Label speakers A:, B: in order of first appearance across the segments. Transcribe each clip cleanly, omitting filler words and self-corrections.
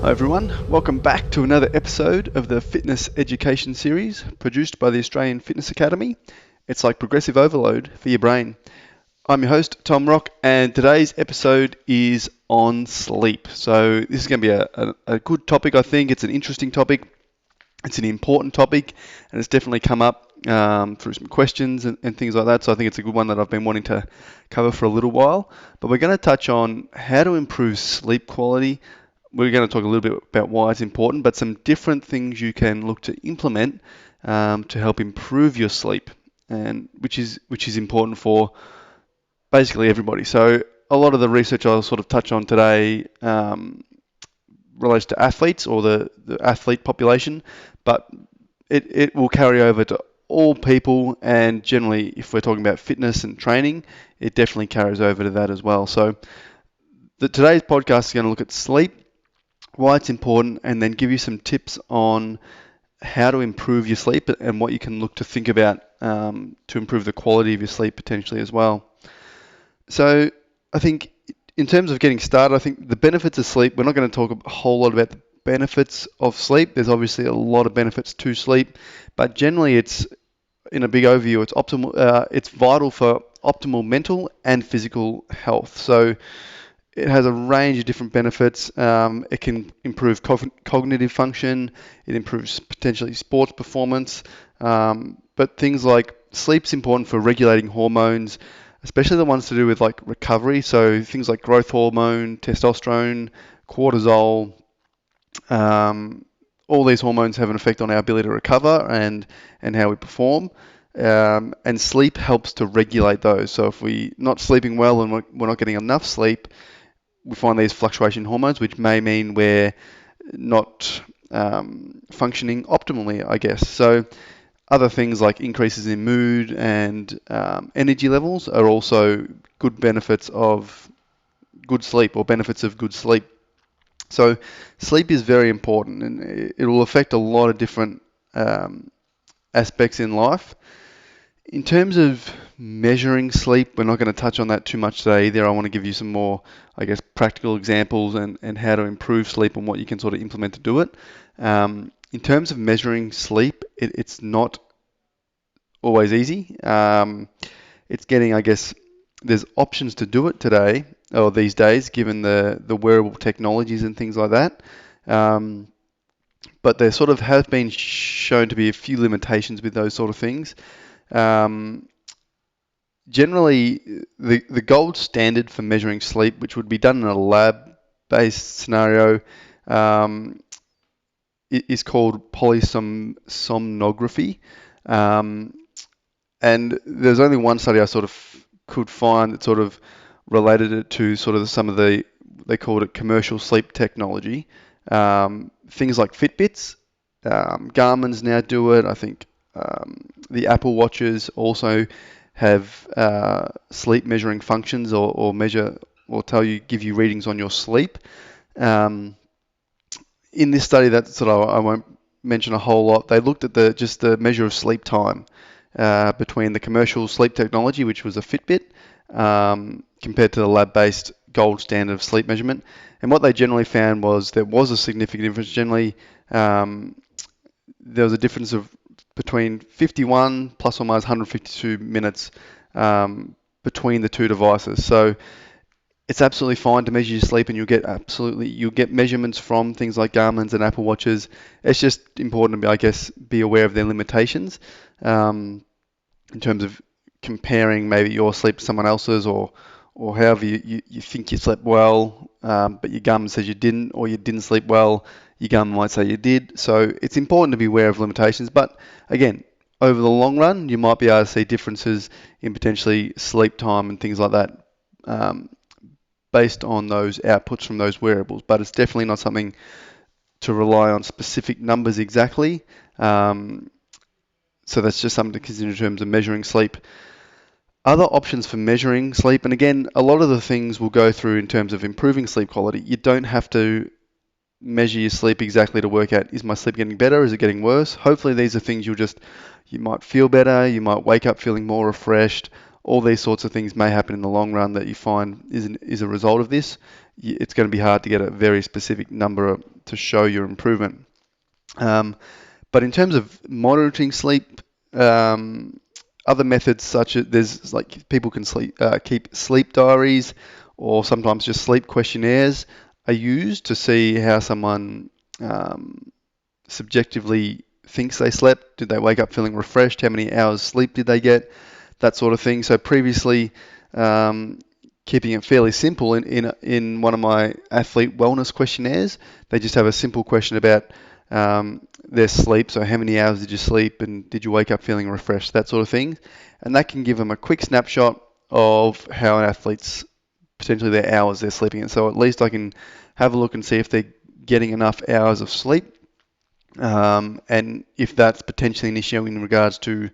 A: Hi everyone, welcome back to another episode of the Fitness Education Series produced by the Australian Fitness Academy. It's like progressive overload for your brain. I'm your host, Tom Rock, and today's episode is on sleep. So this is going to be a good topic, I think. It's an interesting topic. It's an important topic, and it's definitely come up through some questions and things like that. So I think it's a good one that I've been wanting to cover for a little while. But we're going to touch on how to improve sleep quality. We're going to talk a little bit about why it's important, but some different things you can look to implement to help improve your sleep, and which is important for basically everybody. So a lot of the research I'll sort of touch on today relates to athletes or the athlete population, but it will carry over to all people, and generally if we're talking about fitness and training, it definitely carries over to that as well. So today's podcast is going to look at sleep, why it's important, and then give you some tips on how to improve your sleep and what you can look to think about to improve the quality of your sleep potentially as well. So I think in terms of getting started, I think the benefits of sleep, we're not going to talk a whole lot about the benefits of sleep. There's obviously a lot of benefits to sleep, but generally it's, in a big overview, it's optimal. It's vital for optimal mental and physical health. So it has a range of different benefits. It can improve cognitive function. It improves potentially sports performance. But things like sleep's important for regulating hormones, especially the ones to do with like recovery. So things like growth hormone, testosterone, cortisol. All these hormones have an effect on our ability to recover and how we perform. And sleep helps to regulate those. So if we're not sleeping well and we're not getting enough sleep, we find these fluctuation hormones, which may mean we're not functioning optimally, I guess. So other things like increases in mood and energy levels are also good benefits of good sleep or benefits of good sleep. So sleep is very important, and it will affect a lot of different aspects in life. In terms of measuring sleep, we're not going to touch on that too much today either. I want to give you some more, I guess, practical examples and how to improve sleep and what you can sort of implement to do it. In terms of measuring sleep, it's not always easy. It's getting, I guess, there's options to do it today or these days, given the wearable technologies and things like that. But there sort of have been shown to be a few limitations with those sort of things. Generally, the gold standard for measuring sleep, which would be done in a lab-based scenario, is called polysomnography. And there's only one study I sort of could find that sort of related it to sort of some of they called it commercial sleep technology. Things like Fitbits, Garmin's now do it. I think the Apple Watches also have sleep measuring functions or measure or give you readings on your sleep. In this study, that sort of I won't mention a whole lot. They looked at just the measure of sleep time between the commercial sleep technology, which was a Fitbit, compared to the lab-based gold standard of sleep measurement. And what they generally found was there was a significant difference. Generally, there was a difference of between 51 plus or minus 152 minutes between the two devices. So it's absolutely fine to measure your sleep, and you'll get measurements from things like Garmin's and Apple Watches. It's just important to be aware of their limitations in terms of comparing maybe your sleep to someone else's, or however you think you slept well, but your Garmin says you didn't, or you didn't sleep well, your Garmin might say you did. So it's important to be aware of limitations. But again, over the long run, you might be able to see differences in potentially sleep time and things like that based on those outputs from those wearables. But it's definitely not something to rely on specific numbers exactly. So that's just something to consider in terms of measuring sleep. Other options for measuring sleep, and again, a lot of the things we'll go through in terms of improving sleep quality. You don't have to measure your sleep exactly to work out, is my sleep getting better, is it getting worse? Hopefully these are things you might feel better, you might wake up feeling more refreshed. All these sorts of things may happen in the long run that you find is a result of this. It's going to be hard to get a very specific number to show your improvement. But in terms of monitoring sleep, other methods such as there's like people can keep sleep diaries, or sometimes just sleep questionnaires are used to see how someone subjectively thinks they slept. Did they wake up feeling refreshed? How many hours sleep did they get? That sort of thing. So previously, keeping it fairly simple, in one of my athlete wellness questionnaires, they just have a simple question about their sleep. So how many hours did you sleep, and did you wake up feeling refreshed? That sort of thing. And that can give them a quick snapshot of how an athlete's potentially their hours they're sleeping in. So at least I can have a look and see if they're getting enough hours of sleep. And if that's potentially an issue in regards to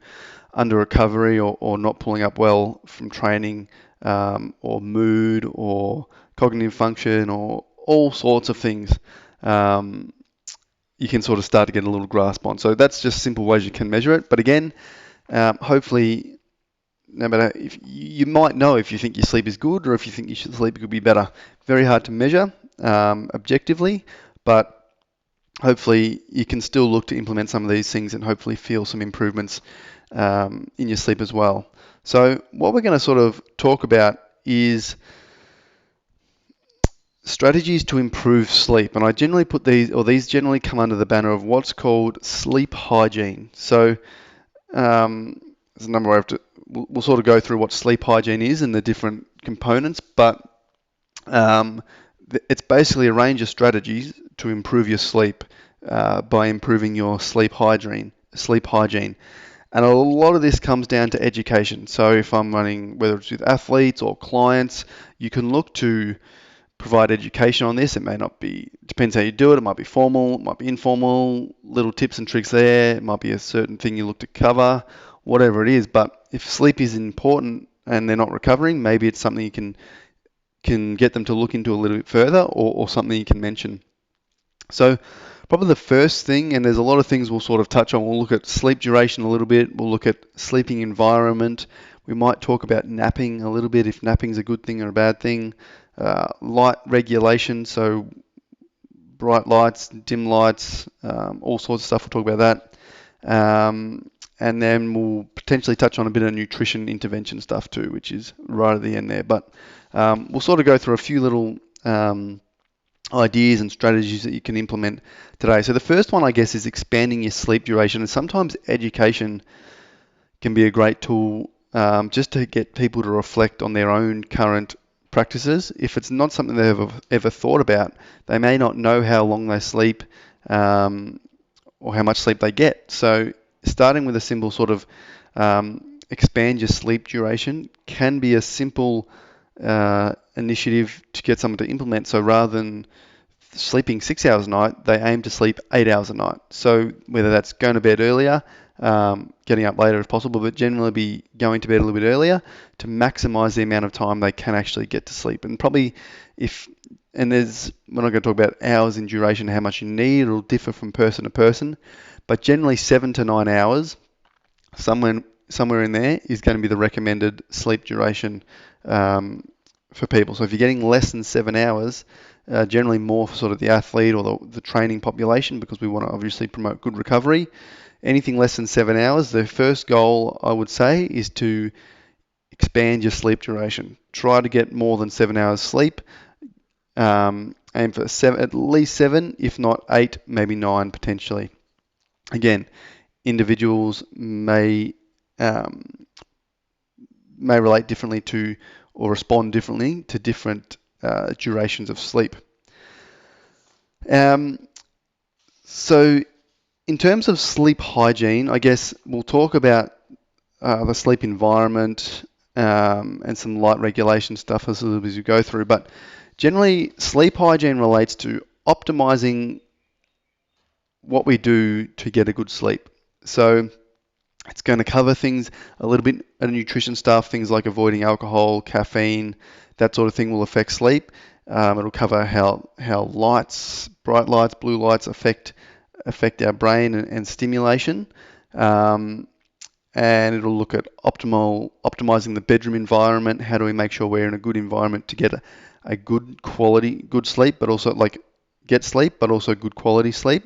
A: under recovery, or not pulling up well from training, or mood, or cognitive function, or all sorts of things, you can sort of start to get a little grasp on. So that's just simple ways you can measure it. But again, hopefully, no matter if you might know if you think your sleep is good or if you think your sleep could be better. Very hard to measure objectively, but hopefully you can still look to implement some of these things and hopefully feel some improvements in your sleep as well. So what we're going to sort of talk about is strategies to improve sleep. And I generally put these generally come under the banner of what's called sleep hygiene. So there's a number of we'll sort of go through what sleep hygiene is and the different components, but it's basically a range of strategies to improve your sleep by improving your sleep hygiene. And a lot of this comes down to education. So if I'm running, whether it's with athletes or clients, you can look to provide education on this. It may not be, depends how you do it. It might be formal, it might be informal, little tips and tricks there. It might be a certain thing you look to cover, whatever it is. But if sleep is important and they're not recovering, maybe it's something you can get them to look into a little bit further, or something you can mention. So probably the first thing, and there's a lot of things we'll sort of touch on, we'll look at sleep duration a little bit, we'll look at sleeping environment, we might talk about napping a little bit, if napping's a good thing or a bad thing, light regulation, so bright lights, dim lights, all sorts of stuff, we'll talk about that. And then we'll potentially touch on a bit of nutrition intervention stuff too, which is right at the end there. But we'll sort of go through a few little ideas and strategies that you can implement today. So the first one, I guess, is expanding your sleep duration. And sometimes education can be a great tool just to get people to reflect on their own current practices. If it's not something they've ever thought about, they may not know how long they sleep or how much sleep they get. So starting with a simple sort of expand your sleep duration can be a simple initiative to get someone to implement. So rather than sleeping 6 hours a night, they aim to sleep 8 hours a night. So whether that's going to bed earlier, getting up later if possible, but generally be going to bed a little bit earlier to maximize the amount of time they can actually get to sleep. And probably we're not going to talk about hours in duration, how much you need, it'll differ from person to person, but generally 7 to 9 hours, somewhere in there is going to be the recommended sleep duration for people. So if you're getting less than 7 hours, generally more for sort of the athlete or the training population, because we want to obviously promote good recovery. Anything less than 7 hours, the first goal I would say is to expand your sleep duration. Try to get more than 7 hours sleep. Aim for at least 7, if not 8, maybe 9 potentially. Again, individuals may relate differently to or respond differently to different durations of sleep. So in terms of sleep hygiene, I guess we'll talk about the sleep environment and some light regulation stuff as we go through, but generally sleep hygiene relates to optimizing what we do to get a good sleep. So it's going to cover things a little bit of nutrition stuff, things like avoiding alcohol, caffeine, that sort of thing will affect sleep. It'll cover how lights, bright lights, blue lights affect our brain and stimulation. And it'll look at optimizing the bedroom environment. How do we make sure we're in a good environment to get a good quality, good sleep, but also like get sleep, but also good quality sleep.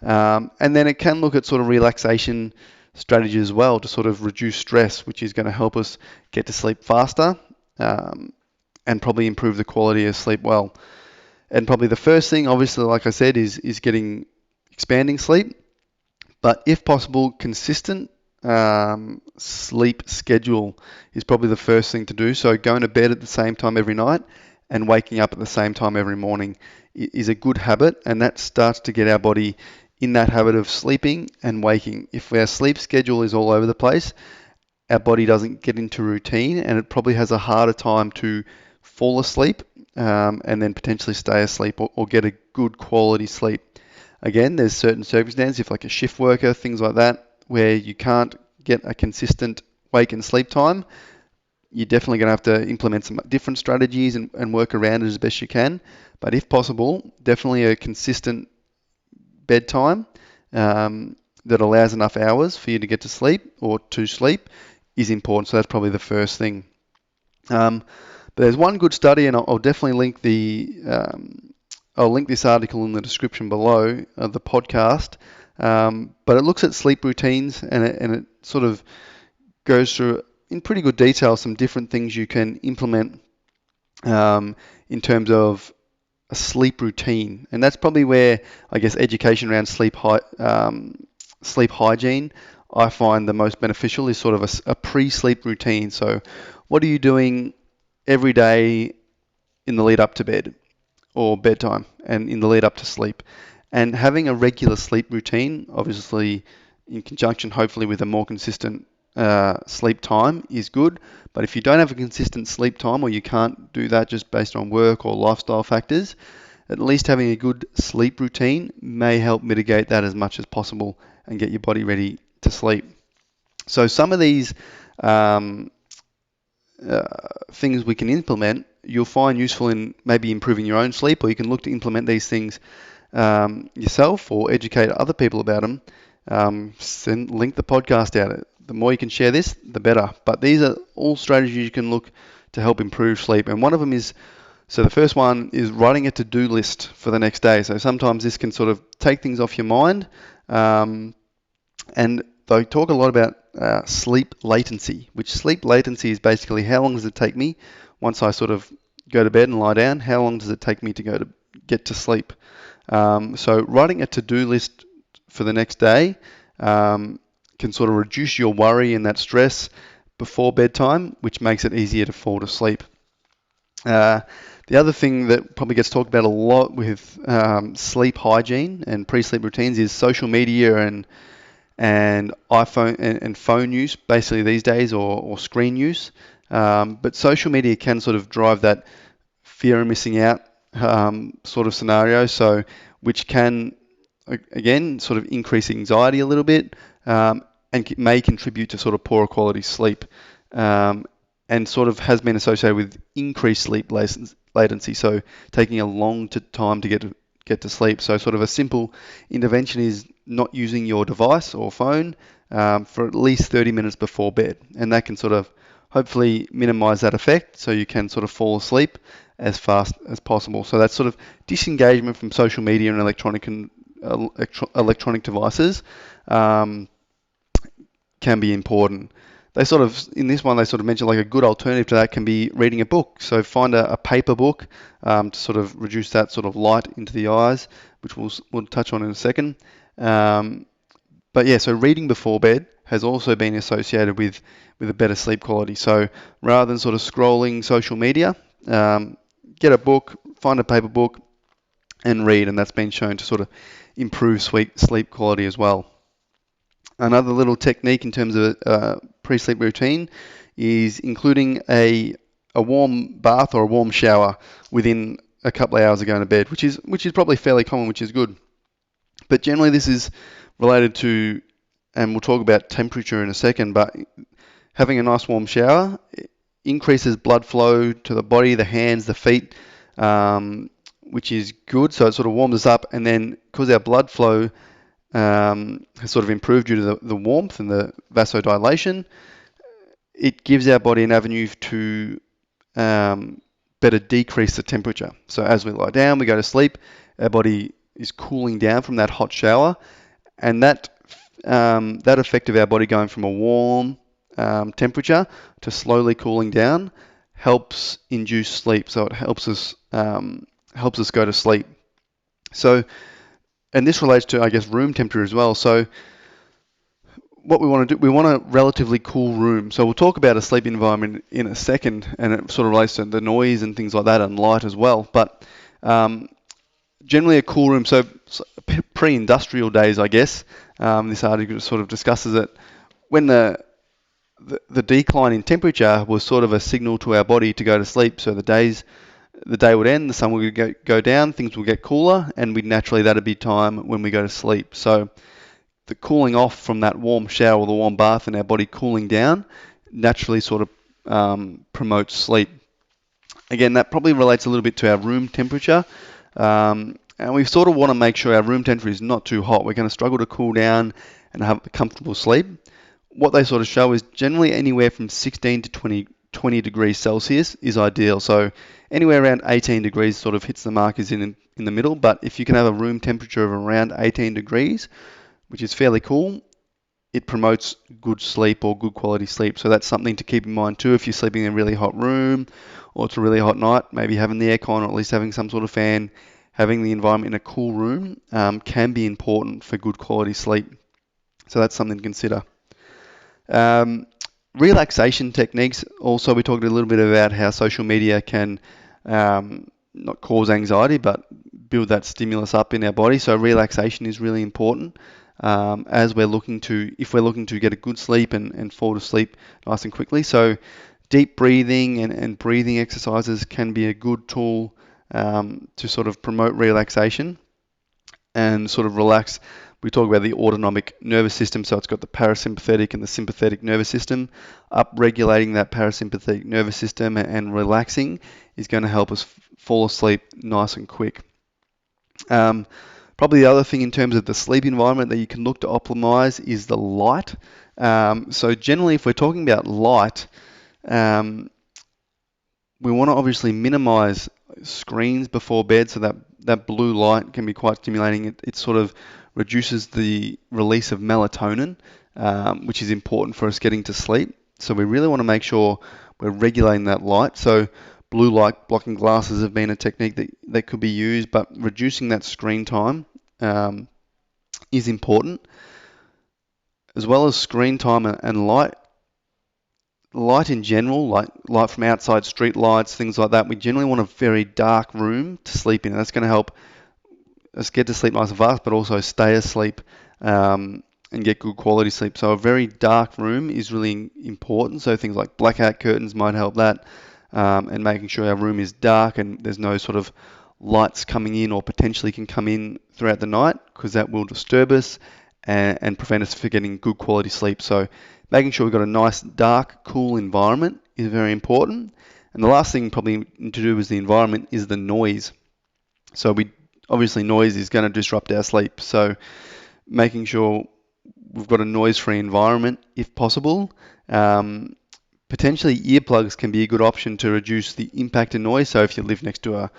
A: And then it can look at sort of relaxation strategies as well to sort of reduce stress, which is going to help us get to sleep faster and probably improve the quality of sleep well. And probably the first thing, obviously, like I said, is getting expanding sleep, but if possible, consistent sleep schedule is probably the first thing to do. So going to bed at the same time every night and waking up at the same time every morning is a good habit, and that starts to get our body in that habit of sleeping and waking. If our sleep schedule is all over the place, our body doesn't get into routine, and it probably has a harder time to fall asleep and then potentially stay asleep or get a good quality sleep. Again, there's certain circumstances, if like a shift worker, things like that, where you can't get a consistent wake and sleep time, you're definitely going to have to implement some different strategies and work around it as best you can. But if possible, definitely a consistent bedtime that allows enough hours for you to get to sleep or to sleep is important. So that's probably the first thing. But there's one good study, and I'll definitely link I'll link this article in the description below of the podcast. But it looks at sleep routines, and it sort of goes through in pretty good detail some different things you can implement in terms of a sleep routine. And that's probably where, I guess, education around sleep hygiene I find the most beneficial is sort of a pre-sleep routine. So what are you doing every day in the lead up to bed or bedtime and in the lead up to sleep? And having a regular sleep routine, obviously in conjunction hopefully with a more consistent sleep time, is good. But if you don't have a consistent sleep time, or you can't do that just based on work or lifestyle factors, at least having a good sleep routine may help mitigate that as much as possible and get your body ready to sleep. So some of these things we can implement, you'll find useful in maybe improving your own sleep, or you can look to implement these things yourself or educate other people about them. Link the podcast out. The more you can share this, the better. But these are all strategies you can look to help improve sleep. And one of them is, so the first one is writing a to-do list for the next day. So sometimes this can sort of take things off your mind. And they talk a lot about sleep latency, which sleep latency is basically how long does it take me once I sort of go to bed and lie down, how long does it take me to get to sleep? So writing a to-do list for the next day can sort of reduce your worry and that stress before bedtime, which makes it easier to fall to sleep. The other thing that probably gets talked about a lot with sleep hygiene and pre-sleep routines is social media and iPhone and phone use, basically these days, or screen use. But social media can sort of drive that fear of missing out sort of scenario, so which can again sort of increase anxiety a little bit and may contribute to sort of poorer quality sleep, and sort of has been associated with increased sleep latency, so taking a long time to get to sleep. So sort of a simple intervention is not using your device or phone for at least 30 minutes before bed, and that can sort of hopefully minimize that effect so you can sort of fall asleep as fast as possible. So that's sort of disengagement from social media and electronic devices can be important. They sort of, in this one, they sort of mentioned like a good alternative to that can be reading a book. So find a paper book to sort of reduce that sort of light into the eyes, which we'll touch on in a second. But yeah, so reading before bed has also been associated with a better sleep quality. So rather than sort of scrolling social media, get a book, find a paper book, and read, and that's been shown to sort of improve sleep quality as well. Another little technique in terms of pre-sleep routine is including a warm bath or a warm shower within a couple of hours of going to bed, which is probably fairly common, which is good. But generally this is related to, and we'll talk about temperature in a second, but having a nice warm shower increases blood flow to the body, the hands, the feet, which is good. So it sort of warms us up, and then because our blood flow has sort of improved due to the warmth and the vasodilation, it gives our body an avenue to better decrease the temperature. So as we lie down, we go to sleep, our body is cooling down from that hot shower, and that effect of our body going from a warm temperature to slowly cooling down helps induce sleep. So it helps us go to sleep. So, and this relates to, I guess, room temperature as well. So what we want to do, we want a relatively cool room. So we'll talk about a sleep environment in a second, and it sort of relates to the noise and things like that, and light as well. But generally a cool room. So pre-industrial days, I guess, this article sort of discusses it, when the decline in temperature was sort of a signal to our body to go to sleep. So the day would end, the sun would go down, things would get cooler, and that'd be time when we go to sleep. So the cooling off from that warm shower or the warm bath and our body cooling down naturally sort of promotes sleep. Again, that probably relates a little bit to our room temperature. And we sort of want to make sure our room temperature is not too hot. We're going to struggle to cool down and have a comfortable sleep. What they sort of show is generally anywhere from 16 to 20 degrees Celsius is ideal. So anywhere around 18 degrees sort of hits the mark, is in the middle. But if you can have a room temperature of around 18 degrees, which is fairly cool, it promotes good sleep or good quality sleep. So that's something to keep in mind too. If you're sleeping in a really hot room or it's a really hot night, maybe having the aircon or at least having some sort of fan, having the environment in a cool room can be important for good quality sleep. So that's something to consider. Relaxation techniques. Also, we talked a little bit about how social media can not cause anxiety, but build that stimulus up in our body. So relaxation is really important. If we're looking to get a good sleep and fall to sleep nice and quickly. So deep breathing and breathing exercises can be a good tool to sort of promote relaxation and sort of relax. We talk about the autonomic nervous system, so it's got the parasympathetic and the sympathetic nervous system. Up-regulating that parasympathetic nervous system and relaxing is going to help us fall asleep nice and quick. Probably the other thing in terms of the sleep environment that you can look to optimize is the light. So generally, if we're talking about light, we want to obviously minimize screens before bed, so that blue light can be quite stimulating. It sort of reduces the release of melatonin, which is important for us getting to sleep. So we really want to make sure we're regulating that light. So blue light blocking glasses have been a technique that could be used, but reducing that screen time is important. As well as screen time and light in general, like light from outside, street lights, things like that, we generally want a very dark room to sleep in. And that's going to help us get to sleep nice and fast, but also stay asleep and get good quality sleep. So a very dark room is really important. So things like blackout curtains might help that, and making sure our room is dark and there's no sort of lights coming in or potentially can come in throughout the night, because that will disturb us and prevent us from getting good quality sleep. So making sure we've got a nice, dark, cool environment is very important. And the last thing probably to do with the environment is the noise. So obviously noise is going to disrupt our sleep. So making sure we've got a noise-free environment if possible. Potentially earplugs can be a good option to reduce the impact of noise. So if you live next to a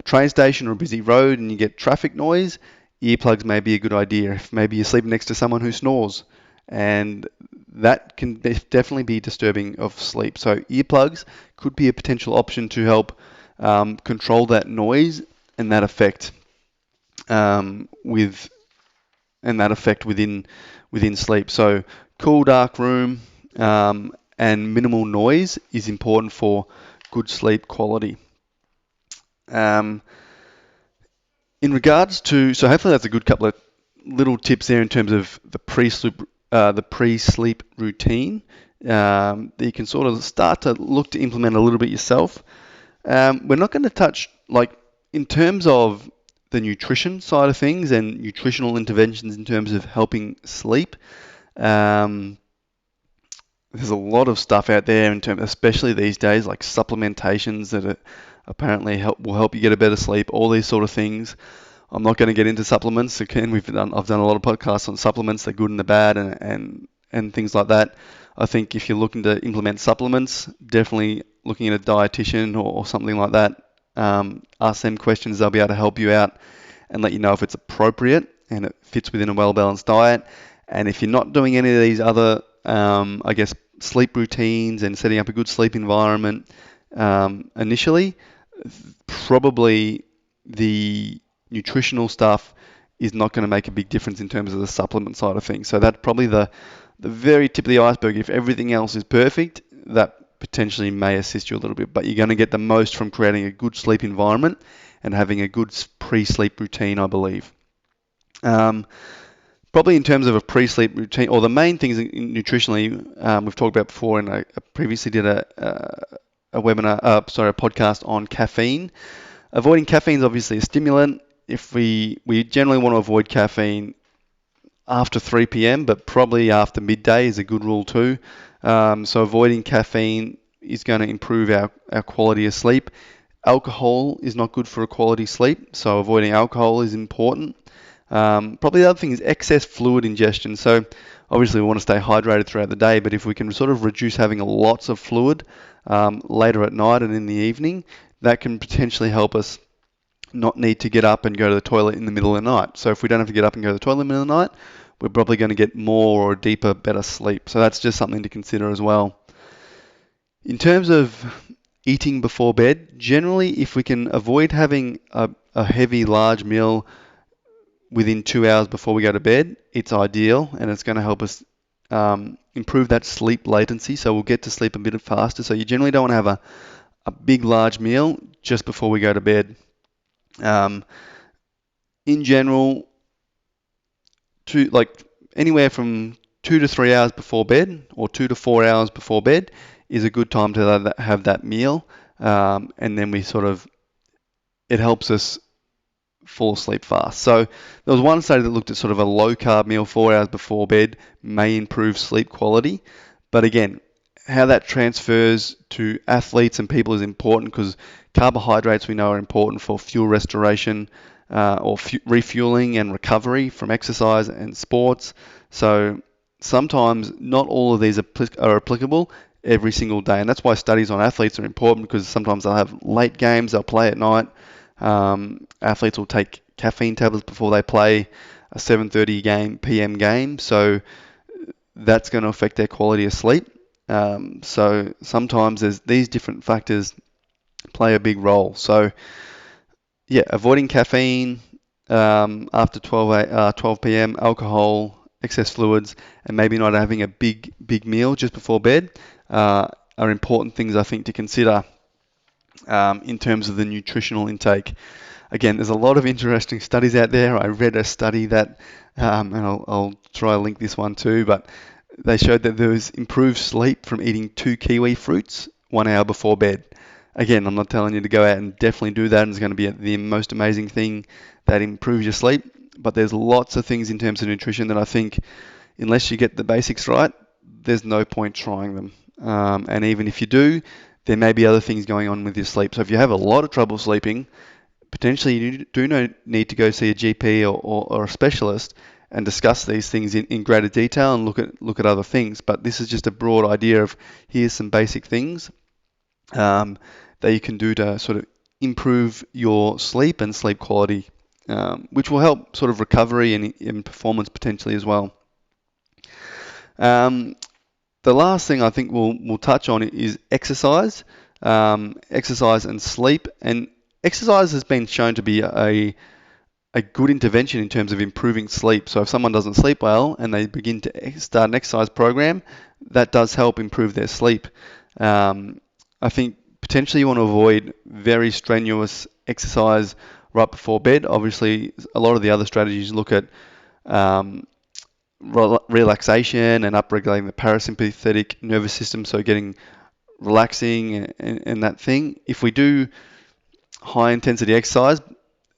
A: train station or a busy road and you get traffic noise, earplugs may be a good idea. If maybe you're sleeping next to someone who snores, and that can definitely be disturbing of sleep. So earplugs could be a potential option to help control that noise and that effect within sleep. So cool, dark room and minimal noise is important for good sleep quality. In regards to, so hopefully that's a good couple of little tips there in terms of the pre-sleep routine that you can sort of start to look to implement a little bit yourself. We're not going to touch, like, in terms of the nutrition side of things and nutritional interventions in terms of helping sleep. There's a lot of stuff out there in terms, especially these days, like supplementations that apparently will help you get a better sleep. All these sort of things. I'm not going to get into supplements. Again, I've done a lot of podcasts on supplements, the good and the bad, and things like that. I think if you're looking to implement supplements, definitely looking at a dietitian or something like that. Ask them questions; they'll be able to help you out and let you know if it's appropriate and it fits within a well-balanced diet. And if you're not doing any of these other, sleep routines and setting up a good sleep environment initially, probably the nutritional stuff is not going to make a big difference in terms of the supplement side of things. So that's probably the very tip of the iceberg. If everything else is perfect, that potentially may assist you a little bit, but you're going to get the most from creating a good sleep environment and having a good pre-sleep routine, I believe. Probably in terms of a pre-sleep routine, or the main things nutritionally, we've talked about before, and I previously did a podcast on caffeine. Avoiding caffeine is obviously a stimulant. If we generally want to avoid caffeine after 3 p.m., but probably after midday is a good rule too. So avoiding caffeine is going to improve our quality of sleep. Alcohol is not good for a quality sleep, so avoiding alcohol is important. Probably the other thing is excess fluid ingestion. So obviously we want to stay hydrated throughout the day, but if we can sort of reduce having lots of fluid later at night and in the evening, that can potentially help us not need to get up and go to the toilet in the middle of the night. So if we don't have to get up and go to the toilet in the middle of the night, we're probably going to get more or deeper, better sleep. So that's just something to consider as well. In terms of eating before bed, generally if we can avoid having a heavy, large meal within 2 hours before we go to bed, it's ideal, and it's going to help us improve that sleep latency, so we'll get to sleep a bit faster. So you generally don't want to have a big, large meal just before we go to bed. In general, anywhere from 2 to 3 hours before bed, or 2 to 4 hours before bed, is a good time to have that meal, and then it helps us fall asleep fast. So there was one study that looked at sort of a low carb meal 4 hours before bed may improve sleep quality, but again, how that transfers to athletes and people is important, because carbohydrates we know are important for fuel restoration or refueling and recovery from exercise and sports. So sometimes not all of these are applicable every single day, and that's why studies on athletes are important, because sometimes they'll have late games, they'll play at night. Athletes will take caffeine tablets before they play a 7:30 p.m. game, so that's going to affect their quality of sleep. So sometimes there's these different factors play a big role. So yeah, avoiding caffeine after 12 p.m., alcohol, excess fluids, and maybe not having a big meal just before bed are important things, I think, to consider in terms of the nutritional intake. Again, there's a lot of interesting studies out there. I read a study that, and I'll try to link this one too, but they showed that there was improved sleep from eating 2 kiwi fruits 1 hour before bed. Again, I'm not telling you to go out and definitely do that, and it's going to be the most amazing thing that improves your sleep, but there's lots of things in terms of nutrition that I think, unless you get the basics right, there's no point trying them. And even if you do, there may be other things going on with your sleep. So if you have a lot of trouble sleeping, potentially you do need to go see a GP or a specialist and discuss these things in greater detail and look at other things. But this is just a broad idea of here's some basic things that you can do to sort of improve your sleep and sleep quality, which will help sort of recovery and performance potentially as well. The last thing I think we'll touch on is exercise, exercise and sleep. And exercise has been shown to be a good intervention in terms of improving sleep. So if someone doesn't sleep well and they begin to start an exercise program, that does help improve their sleep. I think potentially you want to avoid very strenuous exercise right before bed. Obviously, a lot of the other strategies look at relaxation and upregulating the parasympathetic nervous system, so getting relaxing and that thing. If we do high intensity exercise,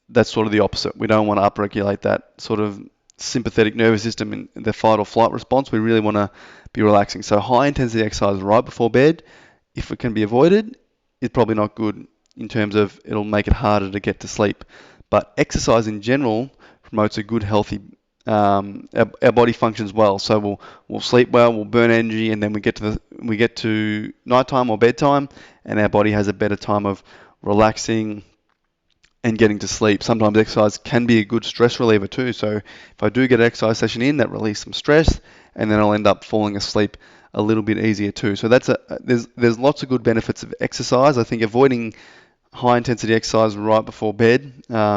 A: that's sort of the opposite. We don't want to upregulate that sort of sympathetic nervous system in the fight or flight response. We really want to be relaxing. So high intensity exercise right before bed, if it can be avoided, is probably not good in terms of it'll make it harder to get to sleep. But exercise in general promotes a good, healthy our body functions well. So we'll sleep well, we'll burn energy, and then we get to nighttime or bedtime, and our body has a better time of relaxing, and getting to sleep. Sometimes exercise can be a good stress reliever too. So if I do get an exercise session in, that releases some stress, and then I'll end up falling asleep a little bit easier too. So there's lots of good benefits of exercise. I think avoiding high intensity exercise right before bed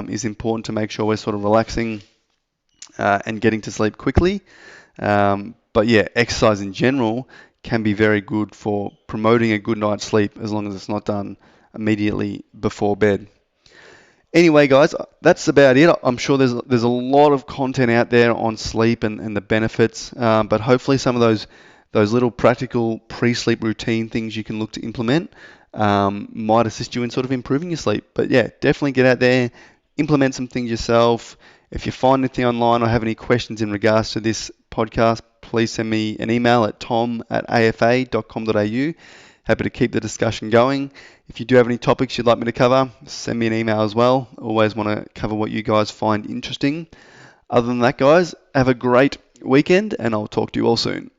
A: is important to make sure we're sort of relaxing and getting to sleep quickly. But yeah, exercise in general can be very good for promoting a good night's sleep as long as it's not done immediately before bed. Anyway, guys, that's about it. I'm sure there's a lot of content out there on sleep and the benefits, but hopefully some of those little practical pre-sleep routine things you can look to implement might assist you in sort of improving your sleep. But yeah, definitely get out there, implement some things yourself. If you find anything online or have any questions in regards to this podcast, please send me an email at tom@afa.com.au. Happy to keep the discussion going. If you do have any topics you'd like me to cover, send me an email as well. Always want to cover what you guys find interesting. Other than that, guys, have a great weekend, and I'll talk to you all soon.